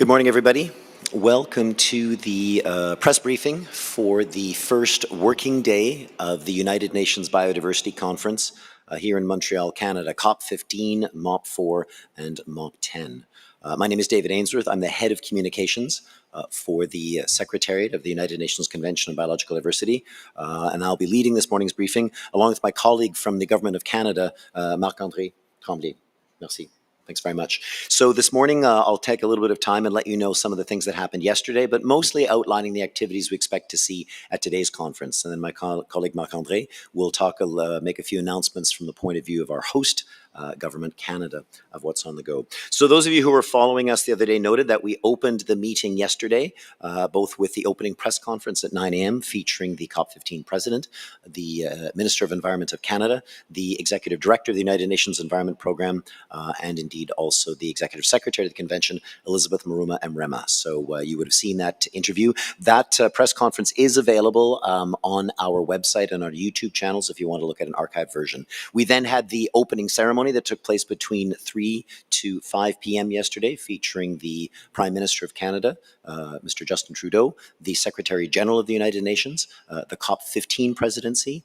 Good morning, everybody. Welcome to the press briefing for the first working day of the United Nations Biodiversity Conference here in Montreal, Canada, COP15, MOP4, and MOP10. My name is David Ainsworth. I'm the head of communications for the Secretariat of the United Nations Convention on Biological Diversity, and I'll be leading this morning's briefing along with my colleague from the Government of Canada, Marc-André Tremblay. Merci. Thanks very much. So this morning, I'll take a little bit of time and let you know some of the things that happened yesterday, but mostly outlining the activities we expect to see at today's conference. And then my colleague Marc-André will make a few announcements from the point of view of our host, Government Canada, of what's on the go. So those of you who were following us the other day noted that we opened the meeting yesterday, both with the opening press conference at 9 a.m. featuring the COP15 president, the Minister of Environment of Canada, the Executive Director of the United Nations Environment Program, and indeed also the Executive Secretary of the Convention, Elizabeth Maruma Mrema. So you would have seen that interview. That press conference is available on our website and our YouTube channels if you want to look at an archived version. We then had the opening ceremony that took place between 3 to 5 p.m. yesterday, featuring the Prime Minister of Canada, Mr. Justin Trudeau, the Secretary General of the United Nations, the COP15 presidency,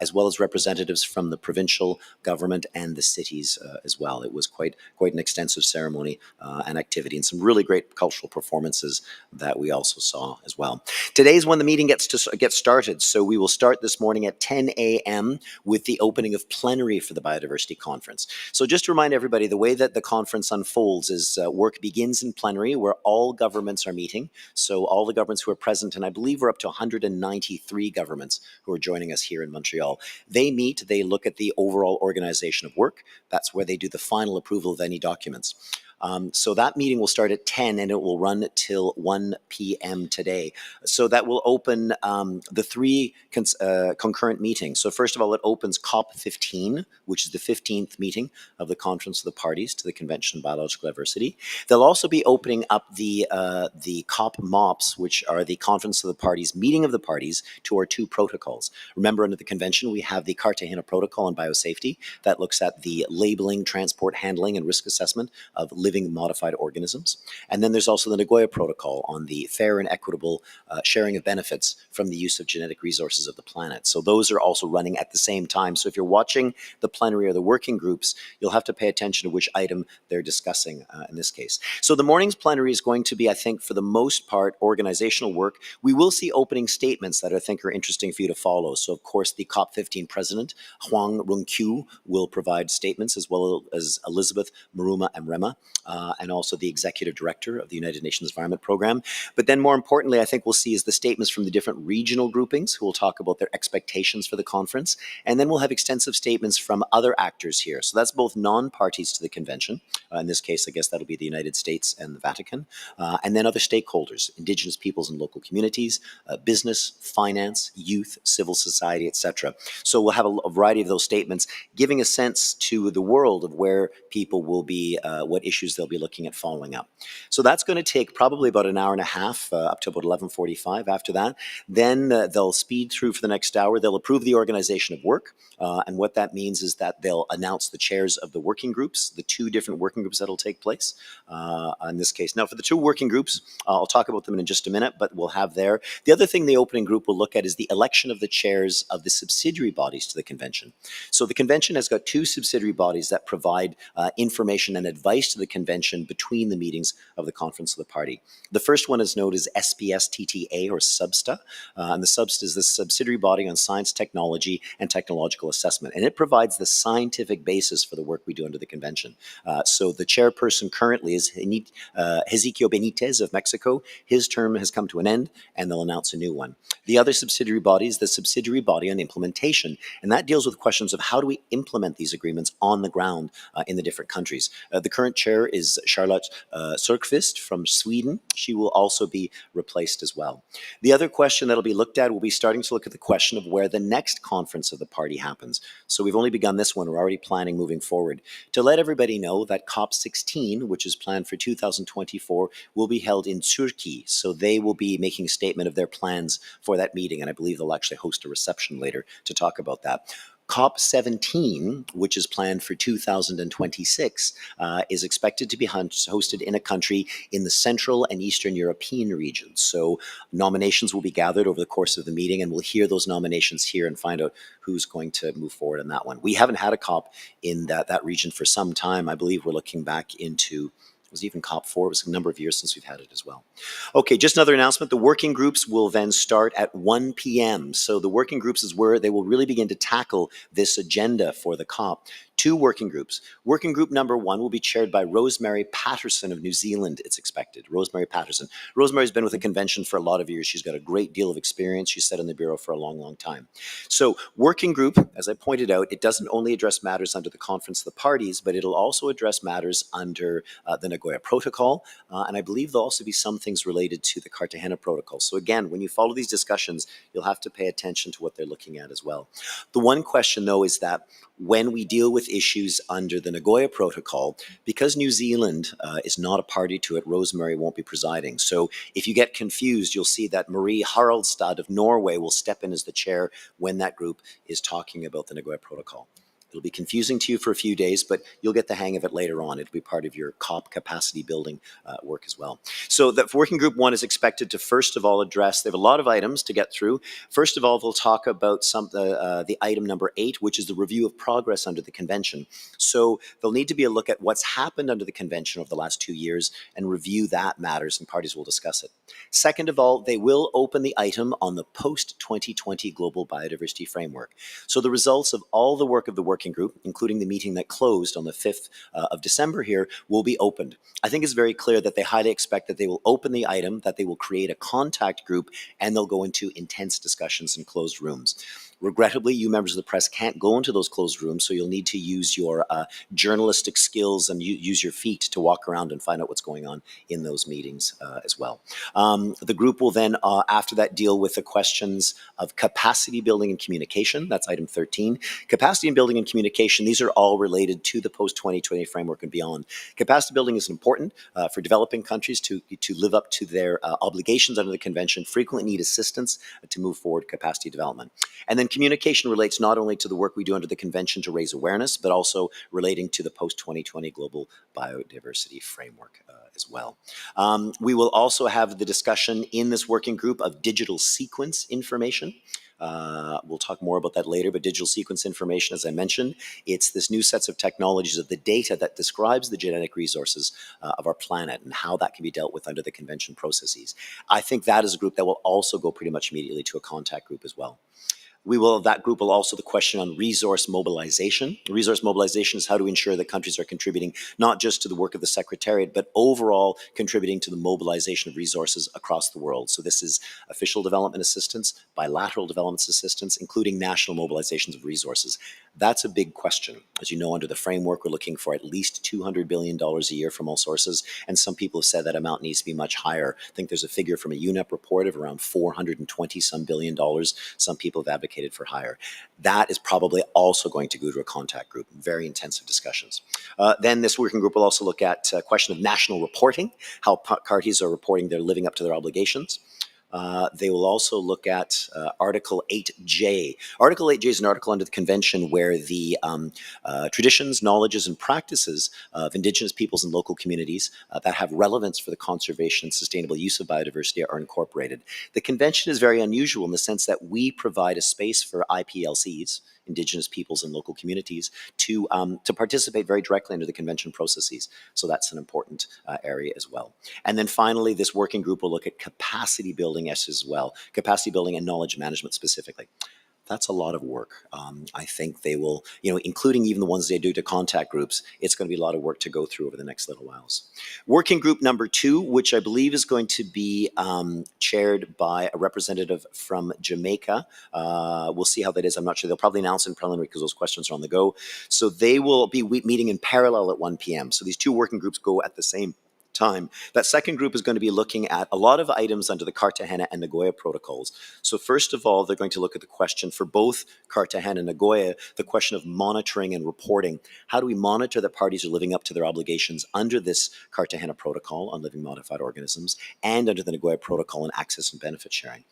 as well as representatives from the provincial government and the cities as well. It was quite an extensive ceremony and activity, and some really great cultural performances that we also saw as well. Today's when the meeting gets started, so we will start this morning at 10 a.m. with the opening of plenary for the Biodiversity Conference. So just to remind everybody, the way that the conference unfolds is work begins in plenary, where all governments are meeting. So all the governments who are present, and I believe we're up to 193 governments who are joining us here in Montreal. They meet, they look at the overall organization of work. That's where they do the final approval of any documents. So that meeting will start at 10 and it will run till 1 p.m. today. So that will open the three concurrent meetings. So first of all, it opens COP15, which is the 15th meeting of the Conference of the Parties to the Convention on Biological Diversity. They'll also be opening up the COP MOPs, which are the Conference of the Parties, meeting of the parties to our two protocols. Remember, under the convention, we have the Cartagena Protocol on biosafety that looks at the labeling, transport, handling, and risk assessment of living modified organisms. And then there's also the Nagoya Protocol on the fair and equitable sharing of benefits from the use of genetic resources of the planet. So those are also running at the same time. So if you're watching the plenary or the working groups, you'll have to pay attention to which item they're discussing in this case. So the morning's plenary is going to be, I think, for the most part, organizational work. We will see opening statements that I think are interesting for you to follow. So of course, the COP15 president, Huang Rongqiu, will provide statements, as well as Elizabeth Maruma Mrema, and also the Executive Director of the United Nations Environment Program. But then more importantly, I think we'll see is the statements from the different regional groupings who will talk about their expectations for the conference. And then we'll have extensive statements from other actors here. So that's both non-parties to the convention. In this case, I guess that'll be the United States and the Vatican. And then other stakeholders, Indigenous peoples and local communities, business, finance, youth, civil society, etc. So we'll have a variety of those statements, giving a sense to the world of where people will be, what issues they'll be looking at following up. So that's going to take probably about an hour and a half, up to about 11:45 after that. Then they'll speed through for the next hour. They'll approve the organization of work. And what that means is that they'll announce the chairs of the working groups, the two different working groups that'll take place in this case. Now, for the two working groups, I'll talk about them in just a minute, but we'll have there. The other thing the opening group will look at is the election of the chairs of the subsidiary bodies to the convention. So the convention has got two subsidiary bodies that provide information and advice to the convention between the meetings of the Conference of the Party. The first one is known as SPSTTA, or SUBSTA, and the SUBSTA is the subsidiary body on science, technology, and technological assessment, and it provides the scientific basis for the work we do under the convention. So the chairperson currently is Hezekiel Benitez of Mexico. His term has come to an end, and they'll announce a new one. The other subsidiary body is the subsidiary body on implementation, and that deals with questions of how do we implement these agreements on the ground in the different countries. The current chair is Charlotte Sörkvist from Sweden. She will also be replaced as well. The other question that'll be looked at, we'll be starting to look at the question of where the next conference of the party happens. So we've only begun this one. We're already planning moving forward. To let everybody know that COP16, which is planned for 2024, will be held in Turkey. So they will be making a statement of their plans for that meeting, and I believe they'll actually host a reception later to talk about that. COP17, which is planned for 2026, is expected to be hosted in a country in the Central and Eastern European regions. So nominations will be gathered over the course of the meeting, and we'll hear those nominations here and find out who's going to move forward on that one. We haven't had a COP in that region for some time. I believe we're looking back into, it was even COP4. It was a number of years since we've had it as well. Okay, just another announcement. The working groups will then start at 1 p.m. So the working groups is where they will really begin to tackle this agenda for the COP. 2 working groups. Working group number 1 will be chaired by Rosemary Patterson of New Zealand, it's expected. Rosemary Patterson. Rosemary's been with the convention for a lot of years. She's got a great deal of experience. She's sat in the Bureau for a long, long time. So working group, as I pointed out, it doesn't only address matters under the Conference of the Parties, but it'll also address matters under the Nagoya Protocol, and I believe there'll also be some things related to the Cartagena Protocol. So again, when you follow these discussions, you'll have to pay attention to what they're looking at as well. The one question, though, is that when we deal with issues under the Nagoya Protocol, because New Zealand is not a party to it, Rosemary won't be presiding. So if you get confused, you'll see that Marie Haraldstad of Norway will step in as the chair when that group is talking about the Nagoya Protocol. It'll be confusing to you for a few days, but you'll get the hang of it later on. It'll be part of your COP capacity building work as well. So the working group 1 is expected to first of all address, they have a lot of items to get through. First of all, they'll talk about the item number 8, which is the review of progress under the convention. So there'll need to be a look at what's happened under the convention over the last 2 years and review that matters, and parties will discuss it. Second of all, they will open the item on the post-2020 Global Biodiversity Framework. So the results of all the work of the working group, including the meeting that closed on the 5th of December here, will be opened. I think it's very clear that they highly expect that they will open the item, that they will create a contact group, and they'll go into intense discussions in closed rooms. Regrettably, you members of the press can't go into those closed rooms, so you'll need to use your journalistic skills and use your feet to walk around and find out what's going on in those meetings as well. The group will then, after that, deal with the questions of capacity building and communication. That's item 13. Capacity and building and communication, these are all related to the post-2020 framework and beyond. Capacity building is important for developing countries to live up to their obligations under the convention, frequently need assistance to move forward capacity development. And then communication relates not only to the work we do under the convention to raise awareness, but also relating to the post-2020 Global Biodiversity Framework as well. We will also have the discussion in this working group of digital sequence information. We'll talk more about that later, but digital sequence information, as I mentioned, it's this new sets of technologies of the data that describes the genetic resources of our planet and how that can be dealt with under the convention processes. I think that is a group that will also go pretty much immediately to a contact group as well. That group will also the question on resource mobilization. Resource mobilization is how to ensure that countries are contributing not just to the work of the Secretariat, but overall contributing to the mobilization of resources across the world. So this is official development assistance, bilateral development assistance, including national mobilizations of resources. That's a big question. As you know, under the framework, we're looking for at least $200 billion a year from all sources, and some people have said that amount needs to be much higher. I think there's a figure from a UNEP report of around $420-some billion. Some people have advocated for higher. That is probably also going to go to a contact group. Very intensive discussions. Then this working group will also look at a question of national reporting, how parties are reporting they're living up to their obligations. They will also look at Article 8J. Article 8J is an article under the convention where the traditions, knowledges, and practices of Indigenous peoples and local communities that have relevance for the conservation and sustainable use of biodiversity are incorporated. The convention is very unusual in the sense that we provide a space for IPLCs, Indigenous peoples and local communities, to participate very directly under the convention processes. So that's an important area as well. And then finally, this working group will look at capacity building as well, capacity building and knowledge management specifically. That's a lot of work. I think they will, including even the ones they do to contact groups, it's going to be a lot of work to go through over the next little whiles. Working group number 2, which I believe is going to be chaired by a representative from Jamaica. We'll see how that is. I'm not sure. They'll probably announce in preliminary because those questions are on the go. So they will be meeting in parallel at 1 p.m. So these 2 working groups go at the same time. That second group is going to be looking at a lot of items under the Cartagena and Nagoya protocols. So first of all, they're going to look at the question for both Cartagena and Nagoya, the question of monitoring and reporting. How do we monitor that parties are living up to their obligations under this Cartagena protocol on living modified organisms and under the Nagoya protocol on access and benefit sharing?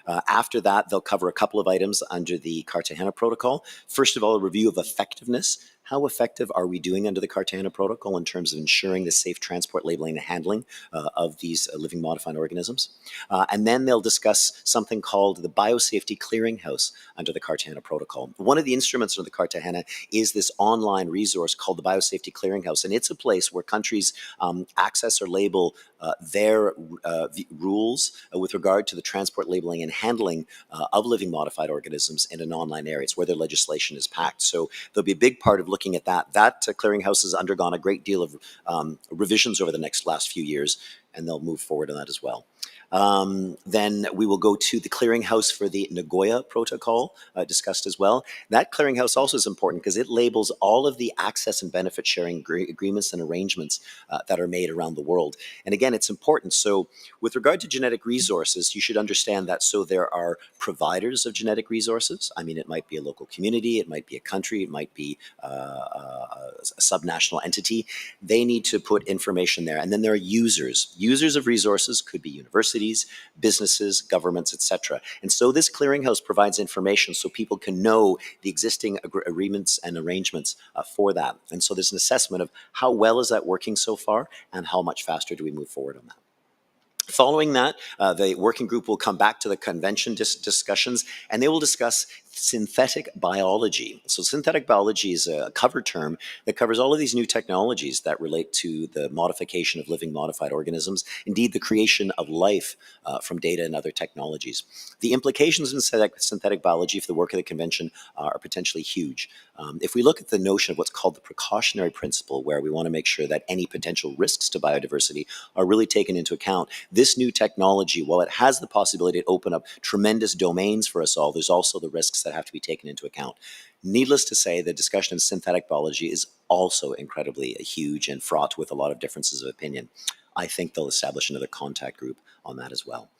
After that, they'll cover a couple of items under the Cartagena Protocol. First of all, a review of effectiveness. How effective are we doing under the Cartagena Protocol in terms of ensuring the safe transport, labeling, and handling of these living modified organisms? And then they'll discuss something called the Biosafety Clearinghouse under the Cartagena Protocol. One of the instruments under the Cartagena is this online resource called the Biosafety Clearinghouse, and it's a place where countries access or label their rules with regard to the transport, labeling, and handling of living modified organisms in an online area. It's where their legislation is packed. So there'll be a big part of looking at that. That clearinghouse has undergone a great deal of revisions over the last few years, and they'll move forward on that as well. Then we will go to the clearinghouse for the Nagoya Protocol, discussed as well. That clearinghouse also is important because it labels all of the access and benefit sharing agreements and arrangements that are made around the world. And again, it's important. So with regard to genetic resources, you should understand that so there are providers of genetic resources. I mean, it might be a local community, it might be a country, it might be a subnational entity. They need to put information there. And then there are users. Users of resources could be universities, businesses, governments, etc. And so this clearinghouse provides information so people can know the existing agreements and arrangements for that. And so there's an assessment of how well is that working so far and how much faster do we move forward on that. Following that, the working group will come back to the convention discussions, and they will discuss synthetic biology. So synthetic biology is a cover term that covers all of these new technologies that relate to the modification of living modified organisms, indeed the creation of life from data and other technologies. The implications in synthetic biology for the work of the convention are potentially huge. If we look at the notion of what's called the precautionary principle, where we want to make sure that any potential risks to biodiversity are really taken into account, this new technology, while it has the possibility to open up tremendous domains for us all, there's also the risks that have to be taken into account. Needless to say, the discussion of synthetic biology is also incredibly huge and fraught with a lot of differences of opinion. I think they'll establish another contact group on that as well.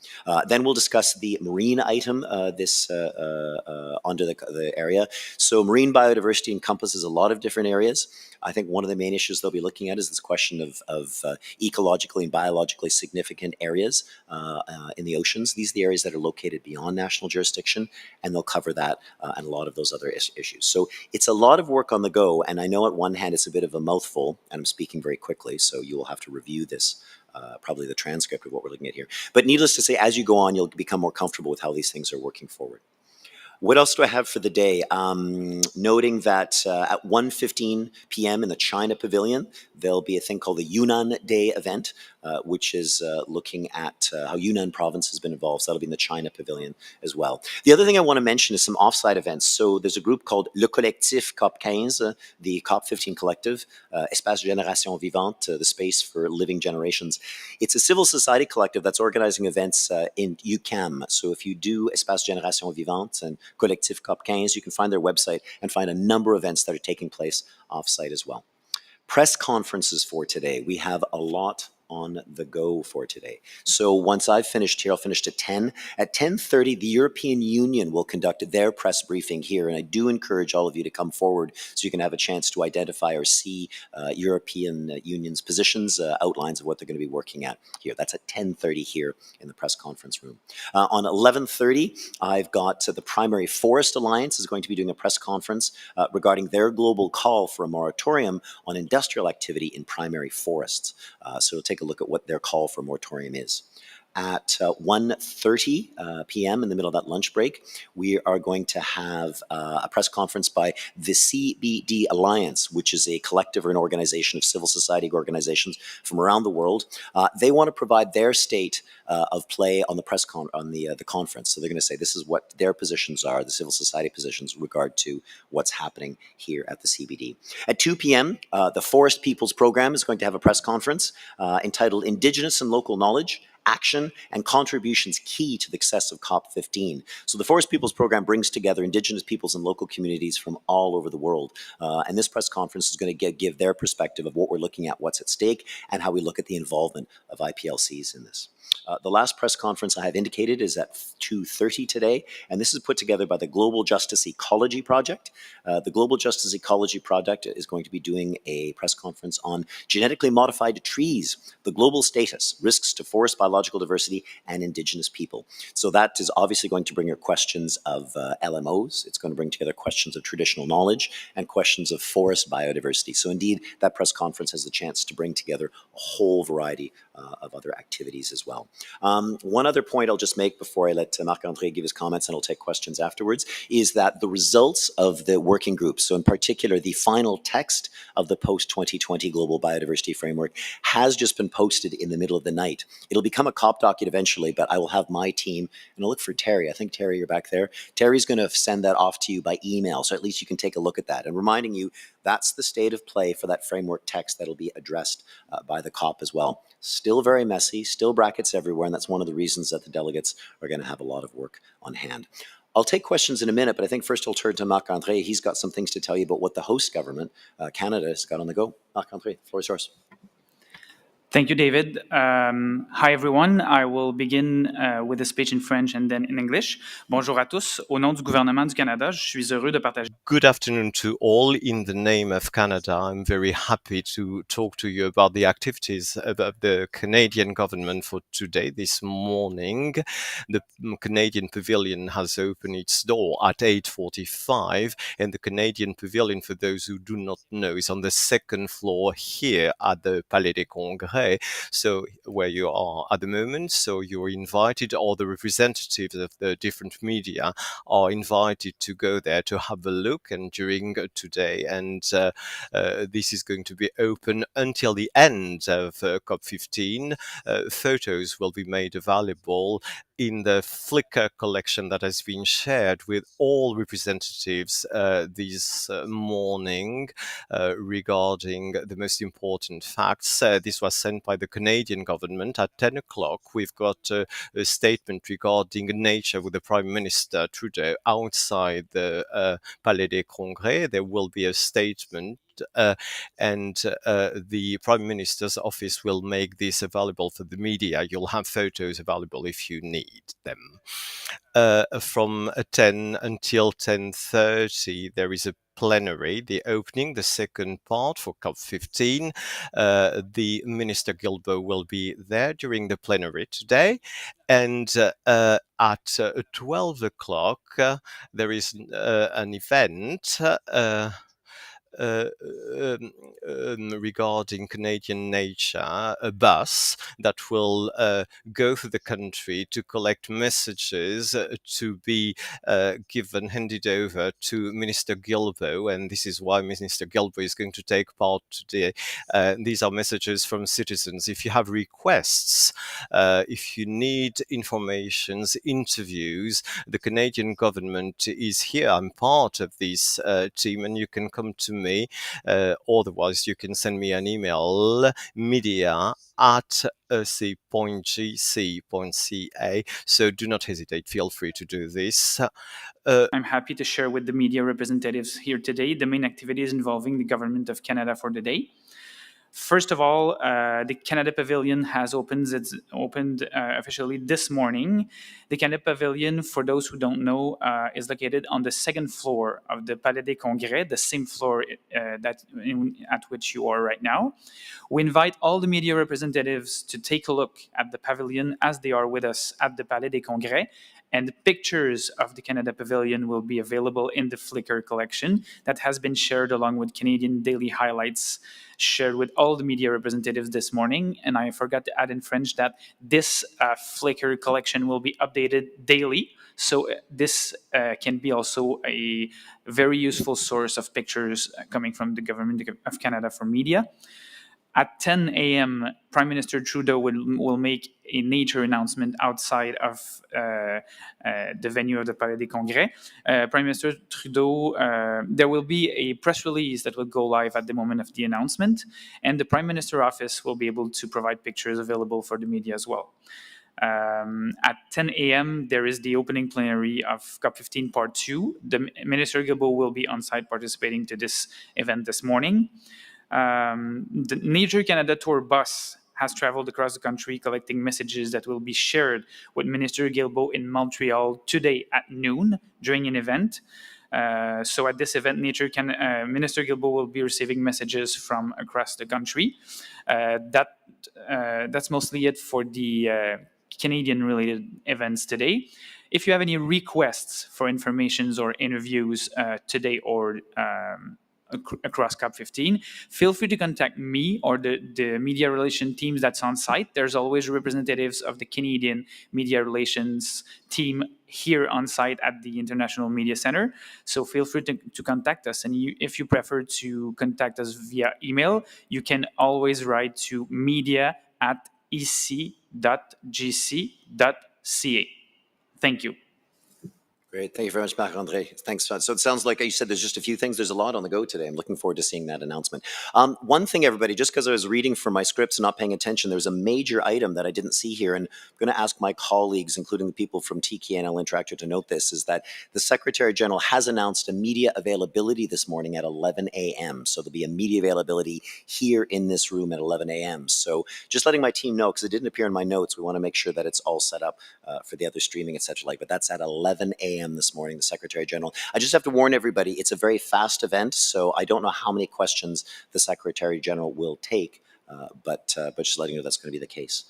Then we'll discuss the marine item under the area. So marine biodiversity encompasses a lot of different areas. I think one of the main issues they'll be looking at is this question of ecologically and biologically significant areas in the oceans. These are the areas that are located beyond national jurisdiction, and they'll cover that and a lot of those other issues. So it's a lot of work on the go, and I know at one hand it's a bit of a mouthful, and I'm speaking very quickly, so you will have to review this, probably the transcript of what we're looking at here. But needless to say, as you go on, you'll become more comfortable with how these things are working forward. What else do I have for the day? Noting that at 1:15 p.m. in the China Pavilion, there'll be a thing called the Yunnan Day event, which is looking at how Yunnan province has been involved. So that'll be in the China Pavilion as well. The other thing I want to mention is some offsite events. So there's a group called Le Collectif COP15, the COP15 collective, Espace Génération Vivante, the space for living generations. It's a civil society collective that's organizing events in UQAM. So if you do Espace Génération Vivante and Collectif COP15, you can find their website and find a number of events that are taking place offsite as well. Press conferences for today. We have a lot on the go for today. So once I've finished here, I'll finish at 10. At 10:30, the European Union will conduct their press briefing here, and I do encourage all of you to come forward so you can have a chance to identify or see European Union's positions, outlines of what they're going to be working at here. That's at 10:30 here in the press conference room. On 11:30, I've got the Primary Forest Alliance is going to be doing a press conference regarding their global call for a moratorium on industrial activity in primary forests. So we'll take a look at what their call for moratorium is. At 1:30 p.m. in the middle of that lunch break, we are going to have a press conference by the CBD Alliance, which is a collective or an organization of civil society organizations from around the world. They want to provide their state of play on the the conference. So they're going to say this is what their positions are, the civil society positions with regard to what's happening here at the CBD. At 2 p.m., the Forest Peoples Program is going to have a press conference entitled Indigenous and Local Knowledge, Action and Contributions Key to the Success of COP15. So the Forest Peoples Program brings together Indigenous peoples and local communities from all over the world. And this press conference is going to give their perspective of what we're looking at, what's at stake, and how we look at the involvement of IPLCs in this. The last press conference I have indicated is at 2:30 today, and this is put together by the Global Justice Ecology Project. The Global Justice Ecology Project is going to be doing a press conference on genetically modified trees, the global status, risks to forest biological diversity, and Indigenous people. So that is obviously going to bring your questions of LMOs. It's going to bring together questions of traditional knowledge and questions of forest biodiversity. So indeed, that press conference has the chance to bring together a whole variety of other activities as well. One other point I'll just make before I let Marc-André give his comments, and I'll take questions afterwards, is that the results of the working groups, so in particular the final text of the post-2020 Global Biodiversity Framework, has just been posted in the middle of the night. It'll become a COP document eventually, but I will have my team, and I'll look for Terry. I think, Terry, you're back there. Terry's going to send that off to you by email, so at least you can take a look at that. And reminding you, that's the state of play for that framework text that'll be addressed by the COP as well. Still very messy, still brackets everywhere, and that's one of the reasons that the delegates are going to have a lot of work on hand. I'll take questions in a minute, but I think first I'll turn to Marc-André. He's got some things to tell you about what the host government, Canada, has got on the go. Marc-André, the floor is yours. Thank you, David. Hi, everyone. I will begin with a speech in French and then in English. Bonjour à tous. Au nom du gouvernement du Canada, je suis heureux de partager. Good afternoon to all. In the name of Canada, I'm very happy to talk to you about the activities of the Canadian government for today. This morning, the Canadian Pavilion has opened its door at 8:45, and the Canadian Pavilion, for those who do not know, is on the second floor here at the Palais des Congrès. So where you are at the moment, so you're invited, or the representatives of the different media are invited to go there to have a look. And during today, and this is going to be open until the end of COP15. Photos will be made available in the Flickr collection that has been shared with all representatives this morning regarding the most important facts. This was sent by the Canadian government at 10 o'clock. We've got a statement regarding nature with the Prime Minister Trudeau outside the Palais des Congrès. There will be a statement and the Prime Minister's office will make this available for the media. You'll have photos available if you need them. From 10 until 10:30, there is a plenary, the opening, the second part for COP15. The Minister Guilbeault will be there during the plenary today. And at 12 o'clock, there is an event regarding Canadian nature, a bus that will go through the country to collect messages to be handed over to Minister Guilbeault, and this is why Minister Guilbeault is going to take part today. These are messages from citizens. If you have requests, if you need informations, interviews, the Canadian government is here. I'm part of this team, and you can come to me. Otherwise, you can send me an email, media@ec.gc.ca. So do not hesitate. Feel free to do this. I'm happy to share with the media representatives here today the main activities involving the Government of Canada for the day. First of all, the Canada Pavilion has opened officially this morning. The Canada Pavilion, for those who don't know, is located on the second floor of the Palais des Congrès, the same floor at which you are right now. We invite all the media representatives to take a look at the pavilion as they are with us at the Palais des Congrès. And the pictures of the Canada Pavilion will be available in the Flickr collection that has been shared along with Canadian Daily Highlights, shared with all the media representatives this morning. And I forgot to add in French that this Flickr collection will be updated daily. So this can be also a very useful source of pictures coming from the Government of Canada for media. At 10 a.m., Prime Minister Trudeau will make a nature announcement outside of the venue of the Palais des Congrès. Prime Minister Trudeau, there will be a press release that will go live at the moment of the announcement, and the Prime Minister office will be able to provide pictures available for the media as well. At 10 a.m., there is the opening plenary of COP15 Part 2. The Minister Guilbeault will be on site participating to this event this morning. The Nature Canada Tour bus has traveled across the country collecting messages that will be shared with Minister Guilbeault in Montreal today at noon during an event. So at this event, Minister Guilbeault will be receiving messages from across the country. That's mostly it for the Canadian-related events today. If you have any requests for informations or interviews today or across COP15, feel free to contact me or the media relation teams that's on site. There's always representatives of the Canadian media relations team here on site at the International Media Center. So feel free to contact us. And if you prefer to contact us via email, you can always write to media@ec.gc.ca. Thank you. Great. Thank you very much, Marc-André. Thanks. So it sounds like you said there's just a few things. There's a lot on the go today. I'm looking forward to seeing that announcement. One thing, everybody, just because I was reading from my scripts and not paying attention, there's a major item that I didn't see here, and I'm going to ask my colleagues, including the people from TKNL Interactive, to note this, is that the Secretary General has announced a media availability this morning at 11 a.m. So there'll be a media availability here in this room at 11 a.m. So just letting my team know, because it didn't appear in my notes, we want to make sure that it's all set up for the other streaming, et cetera. But that's at 11 a.m. this morning, the Secretary General. I just have to warn everybody, it's a very fast event, so I don't know how many questions the Secretary General will take, but just letting you know that's going to be the case.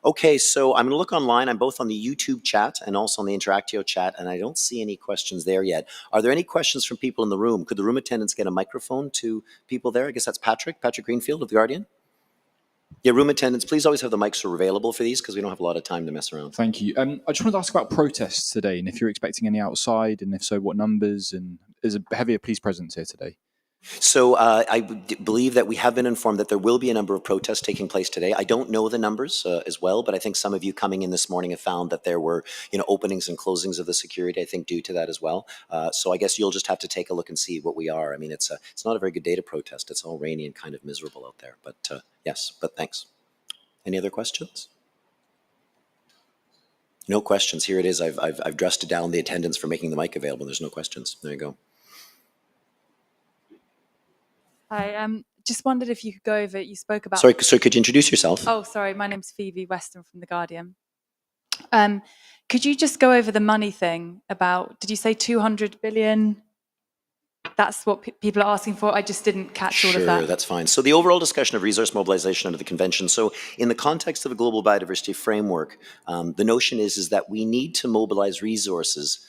Okay, so I'm going to look online. I'm both on the YouTube chat and also on the Interactio chat, and I don't see any questions there yet. Are there any questions from people in the room? Could the room attendants get a microphone to people there? I guess that's Patrick Greenfield of The Guardian. Yeah, room attendants, please always have the mics available for these because we don't have a lot of time to mess around. Thank you. I just wanted to ask about protests today and if you're expecting any outside, and if so, what numbers, and is a heavier police presence here today? So I believe that we have been informed that there will be a number of protests taking place today. I don't know the numbers as well, but I think some of you coming in this morning have found that there were, openings and closings of the security, I think, due to that as well. So I guess you'll just have to take a look and see what we are. I mean, it's not a very good day to protest. It's all rainy and kind of miserable out there. But yes, but thanks. Any other questions? No questions. Here it is. I've dressed down the attendants for making the mic available. There's no questions. There you go. Hi, just wondered if you could go over, you spoke about... Sorry, could you introduce yourself? Oh, sorry, my name's Phoebe Weston from The Guardian. Could you just go over the money thing about, did you say 200 billion? That's what people are asking for. I just didn't catch all of that. Sure, that's fine. So the overall discussion of resource mobilization under the convention. So in the context of a global biodiversity framework, the notion is that we need to mobilize resources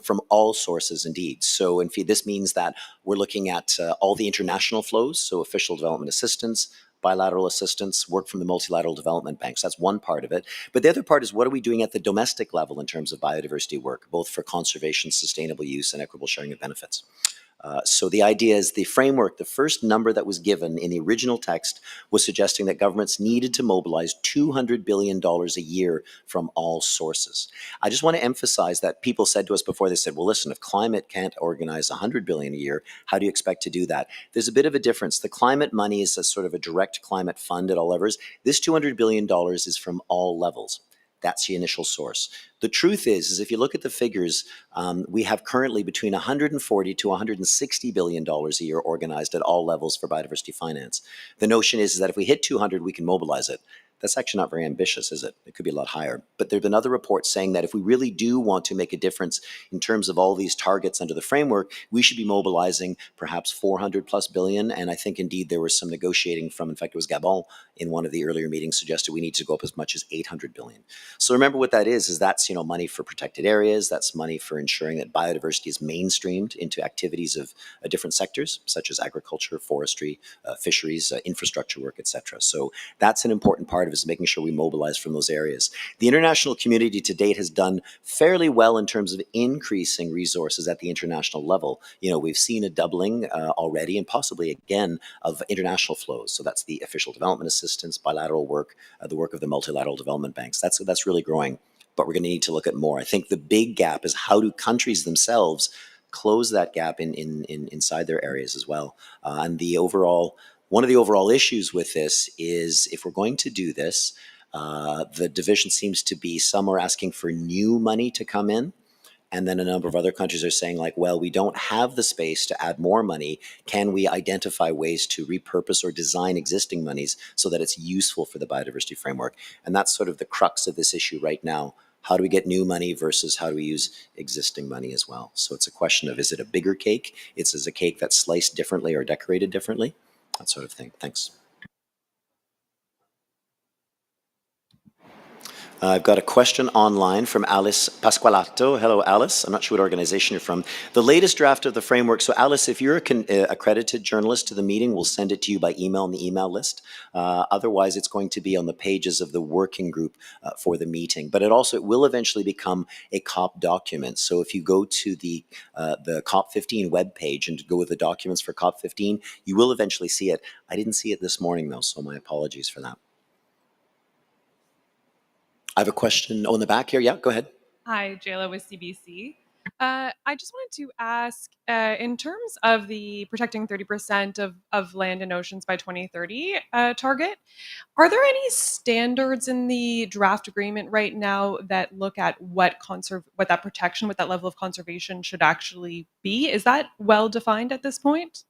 from all sources indeed. So in fact, this means that we're looking at all the international flows, so official development assistance, bilateral assistance, work from the multilateral development banks. That's one part of it. But the other part is what are we doing at the domestic level in terms of biodiversity work, both for conservation, sustainable use, and equitable sharing of benefits. So the idea is the framework, the first number that was given in the original text was suggesting that governments needed to mobilize $200 billion a year from all sources. I just want to emphasize that people said to us before, they said, well, listen, if climate can't organize $100 billion a year, how do you expect to do that? There's a bit of a difference. The climate money is a sort of a direct climate fund at all levels. This $200 billion is from all levels. That's the initial source. The truth is if you look at the figures, we have currently between $140 to $160 billion a year organized at all levels for biodiversity finance. The notion is that if we hit 200, we can mobilize it. That's actually not very ambitious, is it? It could be a lot higher. But there have been other reports saying that if we really do want to make a difference in terms of all these targets under the framework, we should be mobilizing perhaps 400 plus billion. And I think indeed there was some negotiating from, in fact, it was Gabon in one of the earlier meetings suggested we need to go up as much as 800 billion. So remember what that is that's, money for protected areas. That's money for ensuring that biodiversity is mainstreamed into activities of different sectors, such as agriculture, forestry, fisheries, infrastructure work, etc. So that's an important part of is making sure we mobilize from those areas. The international community to date has done fairly well in terms of increasing resources at the international level. We've seen a doubling already and possibly again of international flows. So that's the official development assistance, bilateral work, the work of the multilateral development banks. That's really growing, but we're going to need to look at more. I think the big gap is how do countries themselves close that gap inside their areas as well. And one of the overall issues with this is if we're going to do this, the division seems to be some are asking for new money to come in and then a number of other countries are saying like, well, we don't have the space to add more money. Can we identify ways to repurpose or design existing monies so that it's useful for the biodiversity framework? And that's sort of the crux of this issue right now. How do we get new money versus how do we use existing money as well? So it's a question of, is it a bigger cake? Is a cake that's sliced differently or decorated differently? That sort of thing. Thanks. I've got a question online from Alice Pasqualato. Hello, Alice. I'm not sure what organization you're from. The latest draft of the framework. So, Alice, if you're an accredited journalist to the meeting, we'll send it to you by email on the email list. Otherwise, it's going to be on the pages of the working group for the meeting. But it will eventually become a COP document. So, if you go to the COP15 webpage and go with the documents for COP15, you will eventually see it. I didn't see it this morning, though, so my apologies for that. I have a question. Oh, in the back here. Yeah, go ahead. Hi, Jayla with CBC. I just wanted to ask, in terms of the protecting 30% of land and oceans by 2030 target, are there any standards in the draft agreement right now that look at what that protection, what that level of conservation should actually be? Is that well defined at this point?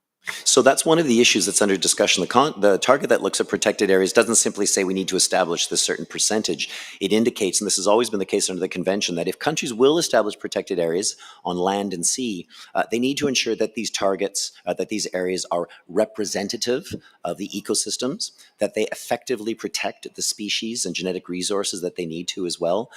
So that's one of the issues that's under discussion. The target that looks at protected areas doesn't simply say we need to establish this certain percentage. It indicates, and this has always been the case under the convention, that if countries will establish protected areas on land and sea, they need to ensure that these targets, that these areas are representative of the ecosystems, that they effectively protect the species and genetic resources that they need to as well.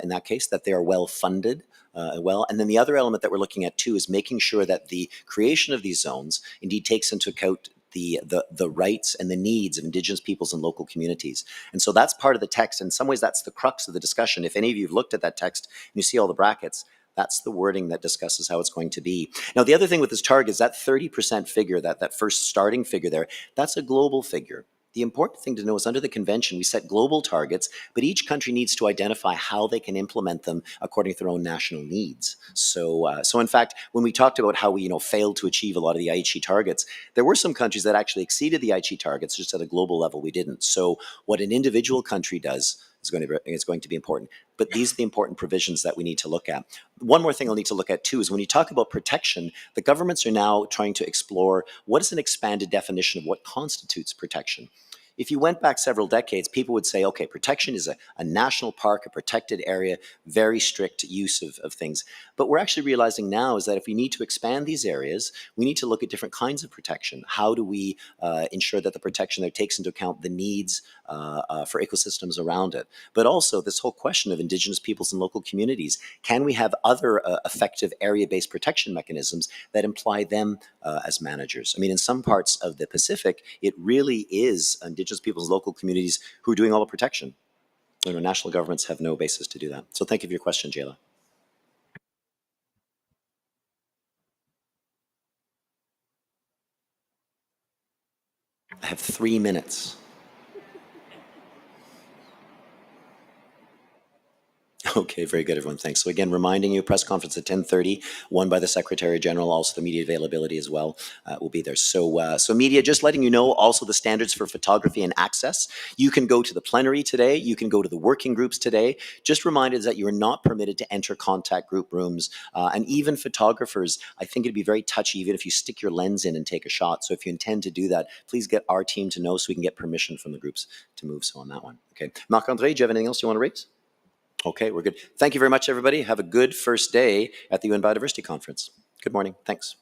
In that case, that they are well funded. And then the other element that we're looking at too is making sure that the creation of these zones indeed takes into account the rights and the needs of Indigenous peoples and local communities. And so that's part of the text. In some ways, that's the crux of the discussion. If any of you have looked at that text and you see all the brackets, that's the wording that discusses how it's going to be. Now, the other thing with this target is that 30% figure, that first starting figure there, that's a global figure. The important thing to know is under the convention, we set global targets, but each country needs to identify how they can implement them according to their own national needs. So in fact, when we talked about how we failed to achieve a lot of the Aichi targets, there were some countries that actually exceeded the Aichi targets, just at a global level we didn't. So what an individual country does is going to be important. But these are the important provisions that we need to look at. One more thing I'll need to look at too is when you talk about protection, the governments are now trying to explore what is an expanded definition of what constitutes protection. If you went back several decades, people would say, okay, protection is a national park, a protected area, very strict use of things. But we're actually realizing now is that if we need to expand these areas, we need to look at different kinds of protection. How do we ensure that the protection there takes into account the needs for ecosystems around it? But also this whole question of Indigenous peoples and local communities. Can we have other effective area-based protection mechanisms that imply them as managers? I mean, in some parts of the Pacific, it really is Indigenous peoples and local communities who are doing all the protection. National governments have no basis to do that. So thank you for your question, Jayla. I have 3 minutes. Okay, very good, everyone. Thanks. So again, reminding you, press conference at 10:30, one by the Secretary General, also the media availability as well will be there. So media, just letting you know also the standards for photography and access. You can go to the plenary today. You can go to the working groups today. Just reminded that you are not permitted to enter contact group rooms. And even photographers, I think it'd be very touchy even if you stick your lens in and take a shot. So if you intend to do that, please get our team to know so we can get permission from the groups to move. So on that one. Okay. Marc-André, do you have anything else you want to raise? Okay, we're good. Thank you very much, everybody. Have a good first day at the UN Biodiversity Conference. Good morning. Thanks.